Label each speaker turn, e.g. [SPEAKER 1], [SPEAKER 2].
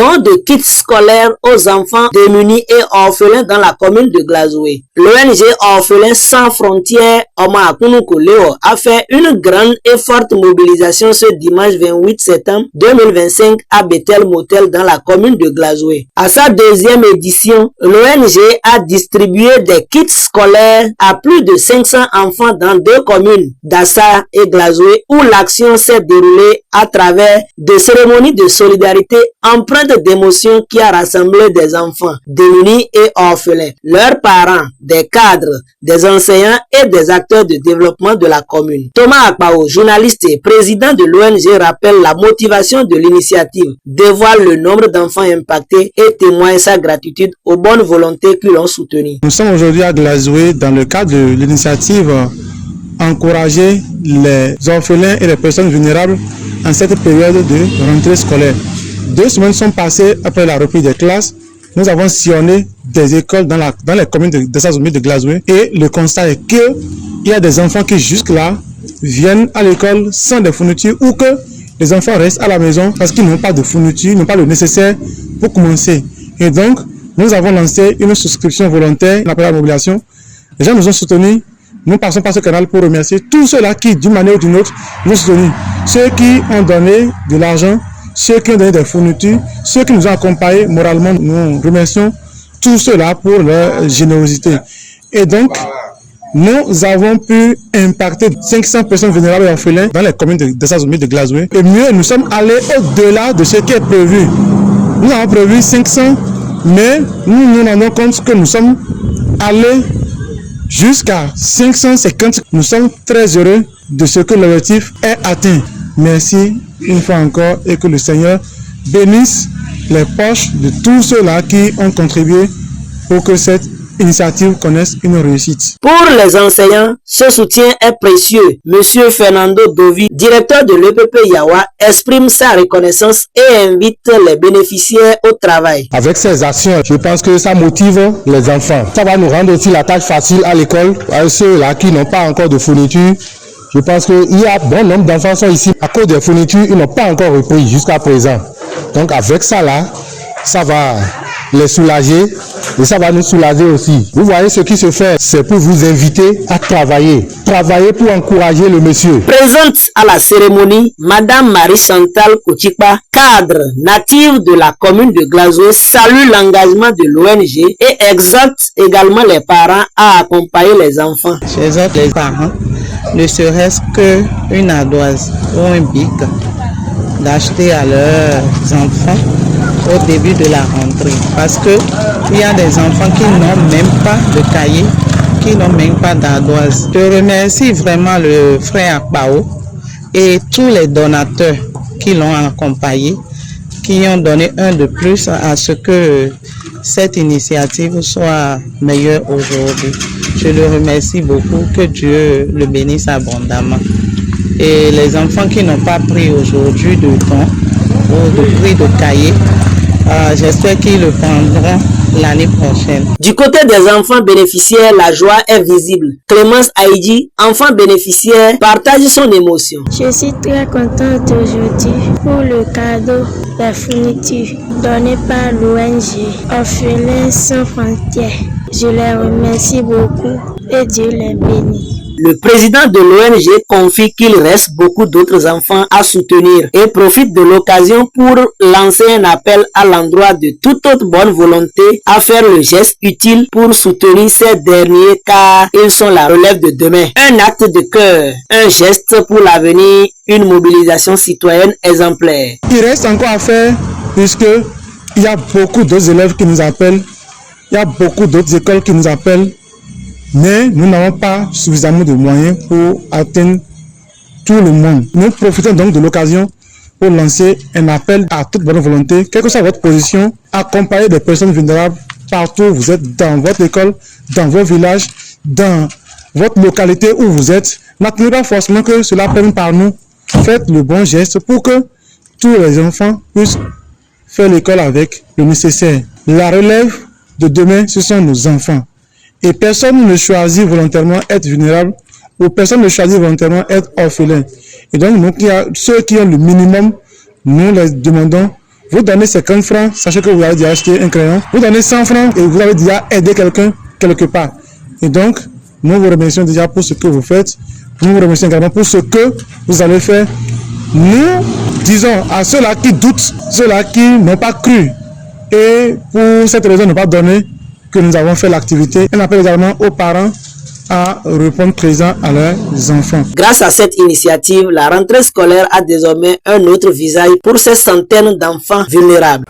[SPEAKER 1] don de kits scolaires aux enfants démunis et orphelins dans la commune de Glazoué. L'ONG Orphelins sans frontières Oma Akunuko Leo a fait une grande et forte mobilisation ce dimanche 28 septembre 2025 à Bethel Motel dans la commune de Glazoué. À sa deuxième édition, l'ONG a distribué des kits scolaires à plus de 500 enfants dans deux communes, Dassa et Glazoué, où l'action s'est déroulée à travers des cérémonies de solidarité empreintes d'émotion qui a rassemblé des enfants démunis et orphelins, leurs parents, des cadres, des enseignants et des acteurs de développement de la commune. Thomas Akpao, journaliste et président de l'ONG, rappelle la motivation de l'initiative, dévoile le nombre d'enfants impactés et témoigne sa gratitude aux bonnes volontés qui l'ont soutenu.
[SPEAKER 2] Nous sommes aujourd'hui à Glazoué dans le cadre de l'initiative encourager les orphelins et les personnes vulnérables en cette période de rentrée scolaire. 2 semaines sont passées après la reprise des classes. Nous avons sillonné des écoles dans les communes de Sazoumi de Glazoué et le constat est qu'il y a des enfants qui jusque-là viennent à l'école sans des fournitures ou que les enfants restent à la maison parce qu'ils n'ont pas de fournitures, n'ont pas le nécessaire pour commencer. Et donc, nous avons lancé une souscription volontaire, l'appel à la mobilisation. Les gens nous ont soutenus. Nous passons par ce canal pour remercier tous ceux-là qui, d'une manière ou d'une autre, nous ont soutenus. Ceux qui ont donné de l'argent, ceux qui ont donné des fournitures, ceux qui nous ont accompagnés moralement, nous remercions tous ceux-là pour leur générosité. Et donc, nous avons pu impacter 500 personnes vulnérables et orphelins dans les communes de Sazoumi de Glazoué. Et mieux, nous sommes allés au-delà de ce qui est prévu. Nous avons prévu 500, mais nous nous rendons compte que nous sommes allés jusqu'à 550. Nous sommes très heureux de ce que l'objectif est atteint. Merci une fois encore et que le Seigneur bénisse les poches de tous ceux-là qui ont contribué pour que cette initiative connaisse une réussite.
[SPEAKER 1] Pour les enseignants, ce soutien est précieux. Monsieur Fernando Dovi, directeur de l'EPP Yawa, exprime sa reconnaissance et invite les bénéficiaires au travail.
[SPEAKER 3] Avec ces actions, je pense que ça motive les enfants. Ça va nous rendre aussi la tâche facile à l'école, à ceux-là qui n'ont pas encore de fournitures. Je pense qu'il y a bon nombre d'enfants qui sont ici. À cause des fournitures, ils n'ont pas encore repris jusqu'à présent. Donc avec ça là, ça va les soulager et ça va nous soulager aussi. Vous voyez ce qui se fait, c'est pour vous inviter à travailler. Travailler pour encourager le monsieur.
[SPEAKER 1] Présente à la cérémonie, Madame Marie-Chantal Kochikpa, cadre native de la commune de Glazoué, salue l'engagement de l'ONG et exhorte également les parents à accompagner les enfants.
[SPEAKER 4] J'exhorte les parents, ne serait-ce qu'une ardoise ou un bic, d'acheter à leurs enfants au début de la rentrée. Parce qu'il y a des enfants qui n'ont même pas de cahier, qui n'ont même pas d'ardoise. Je remercie vraiment le frère Akpao et tous les donateurs qui l'ont accompagné, qui ont donné un de plus à ce que cette initiative soit meilleure aujourd'hui. Je le remercie beaucoup, que Dieu le bénisse abondamment. Et les enfants qui n'ont pas pris aujourd'hui de temps ou de prix de cahier, j'espère qu'ils le prendront l'année prochaine.
[SPEAKER 1] Du côté des enfants bénéficiaires, la joie est visible. Clémence Haïdi, enfant bénéficiaire, partage son émotion.
[SPEAKER 5] Je suis très contente aujourd'hui pour le cadeau des fournitures donné par l'ONG Orphelins sans frontières. Je les remercie beaucoup et Dieu les bénisse.
[SPEAKER 1] Le président de l'ONG confie qu'il reste beaucoup d'autres enfants à soutenir et profite de l'occasion pour lancer un appel à l'endroit de toute autre bonne volonté à faire le geste utile pour soutenir ces derniers car ils sont la relève de demain. Un acte de cœur, un geste pour l'avenir, une mobilisation citoyenne exemplaire.
[SPEAKER 2] Il reste encore à faire puisque il y a beaucoup d'autres élèves qui nous appellent, il y a beaucoup d'autres écoles qui nous appellent. Mais nous n'avons pas suffisamment de moyens pour atteindre tout le monde. Nous profitons donc de l'occasion pour lancer un appel à toute bonne volonté, quelle que soit votre position, accompagner des personnes vulnérables partout où vous êtes, dans votre école, dans vos villages, dans votre localité où vous êtes. N'attendez pas forcément que cela prenne par nous. Faites le bon geste pour que tous les enfants puissent faire l'école avec le nécessaire. La relève de demain, ce sont nos enfants. Et personne ne choisit volontairement être vulnérable ou personne ne choisit volontairement être orphelin. Et donc, il y a ceux qui ont le minimum, nous les demandons Vous donnez 50 francs, sachez que vous avez déjà acheté un crayon. Vous donnez 100 francs et vous avez déjà aidé quelqu'un quelque part. Et donc, nous vous remercions déjà pour ce que vous faites. Nous vous remercions également pour ce que vous allez faire. Nous disons à ceux-là qui doutent, ceux-là qui n'ont pas cru, et pour cette raison ne pas donner, que nous avons fait l'activité. On appelle également aux parents à répondre présent à leurs enfants.
[SPEAKER 1] Grâce à cette initiative, la rentrée scolaire a désormais un autre visage pour ces centaines d'enfants vulnérables.